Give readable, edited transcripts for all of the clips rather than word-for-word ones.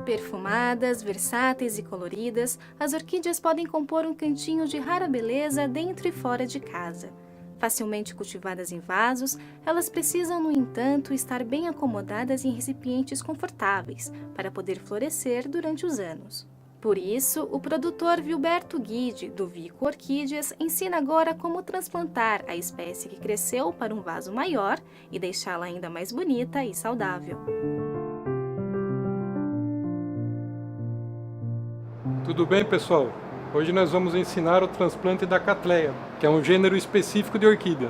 Perfumadas, versáteis e coloridas, as orquídeas podem compor um cantinho de rara beleza dentro e fora de casa. Facilmente cultivadas em vasos, elas precisam, no entanto, estar bem acomodadas em recipientes confortáveis para poder florescer durante os anos. Por isso, o produtor Vilberto Guide, do Vico Orquídeas, ensina agora como transplantar a espécie que cresceu para um vaso maior e deixá-la ainda mais bonita e saudável. Tudo bem, pessoal? Hoje nós vamos ensinar o transplante da Cattleya, que é um gênero específico de orquídea.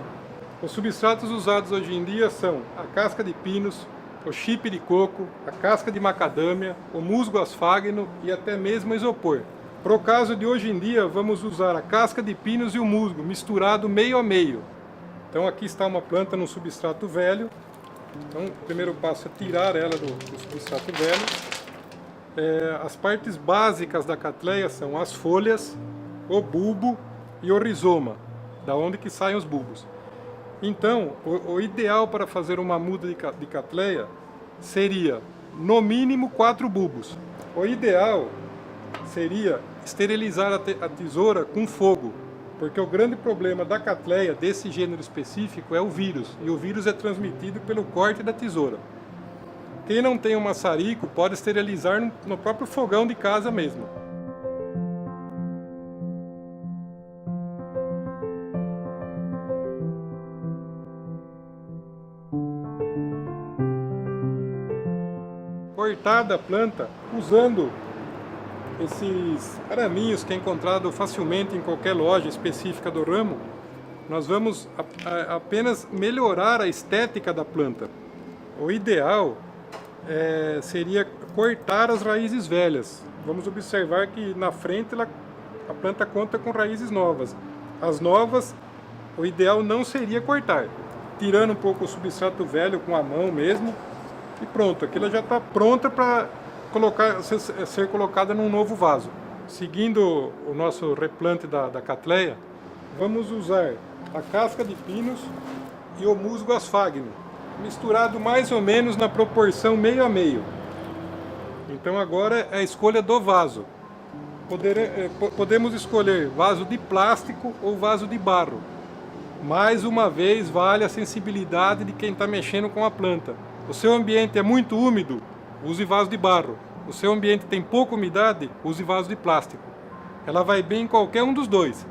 Os substratos usados hoje em dia são a casca de pinos, o chip de coco, a casca de macadâmia, o musgo asfagno e até mesmo isopor. Para o caso de hoje em dia, vamos usar a casca de pinos e o musgo misturado meio a meio. Então aqui está uma planta num substrato velho. Então o primeiro passo é tirar ela do substrato velho. As partes básicas da Cattleya são as folhas, o bulbo e o rizoma, da onde que saem os bulbos. Então, o ideal para fazer uma muda de Cattleya seria, no mínimo, 4 bulbos. O ideal seria esterilizar a tesoura com fogo, porque o grande problema da Cattleya, desse gênero específico, é o vírus, e o vírus é transmitido pelo corte da tesoura. Quem não tem um maçarico pode esterilizar no próprio fogão de casa mesmo. Cortada a planta usando esses araminhos que é encontrado facilmente em qualquer loja específica do ramo, nós vamos apenas melhorar a estética da planta. O ideal seria cortar as raízes velhas. Vamos observar que na frente a planta conta com raízes novas. As novas, o ideal não seria cortar, tirando um pouco o substrato velho com a mão mesmo, e pronto, aquilo já está pronta para ser colocada num novo vaso. Seguindo o nosso replante da Cattleya, vamos usar a casca de pinos e o musgo asfagno, misturado mais ou menos na proporção meio a meio. Então agora é a escolha do vaso. Podemos escolher vaso de plástico ou vaso de barro. Mais uma vez vale a sensibilidade de quem está mexendo com a planta. O seu ambiente é muito úmido, use vaso de barro. O seu ambiente tem pouca umidade, use vaso de plástico. Ela vai bem em qualquer um dos dois.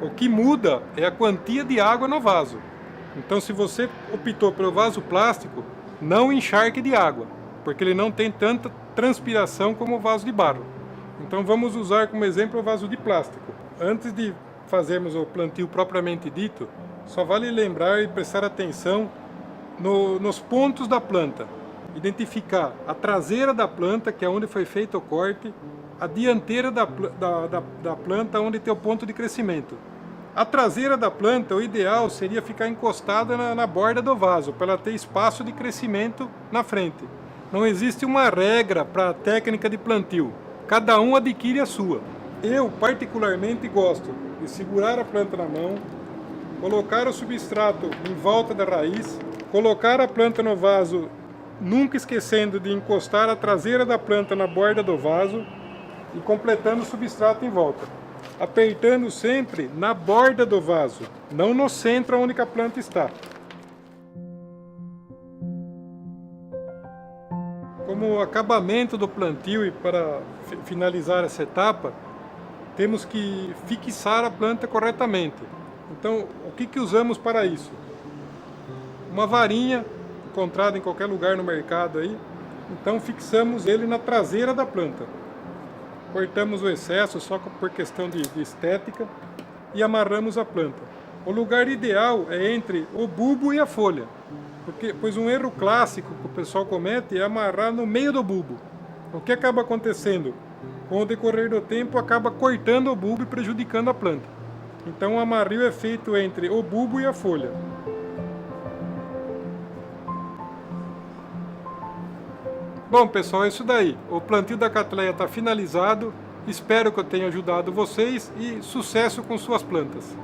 O que muda é a quantia de água no vaso. Então, se você optou pelo vaso plástico, não encharque de água, porque ele não tem tanta transpiração como o vaso de barro. Então, vamos usar como exemplo o vaso de plástico. Antes de fazermos o plantio propriamente dito, só vale lembrar e prestar atenção nos pontos da planta. Identificar a traseira da planta, que é onde foi feito o corte, a dianteira da planta, onde tem o ponto de crescimento. A traseira da planta, o ideal seria ficar encostada na borda do vaso, para ela ter espaço de crescimento na frente. Não existe uma regra para a técnica de plantio. Cada um adquire a sua. Eu, particularmente, gosto de segurar a planta na mão, colocar o substrato em volta da raiz, colocar a planta no vaso, nunca esquecendo de encostar a traseira da planta na borda do vaso e completando o substrato em volta. Apertando sempre na borda do vaso, não no centro onde a planta está. Como acabamento do plantio e para finalizar essa etapa, temos que fixar a planta corretamente. Então, o que usamos para isso? Uma varinha encontrada em qualquer lugar no mercado aí. Então fixamos ele na traseira da planta. Cortamos o excesso só por questão de estética e amarramos a planta. O lugar ideal é entre o bulbo e a folha, pois um erro clássico que o pessoal comete é amarrar no meio do bulbo. O que acaba acontecendo? Com o decorrer do tempo acaba cortando o bulbo e prejudicando a planta. Então o amarrio é feito entre o bulbo e a folha. Bom, pessoal, é isso daí. O plantio da Cattleya está finalizado. Espero que eu tenha ajudado vocês e sucesso com suas plantas.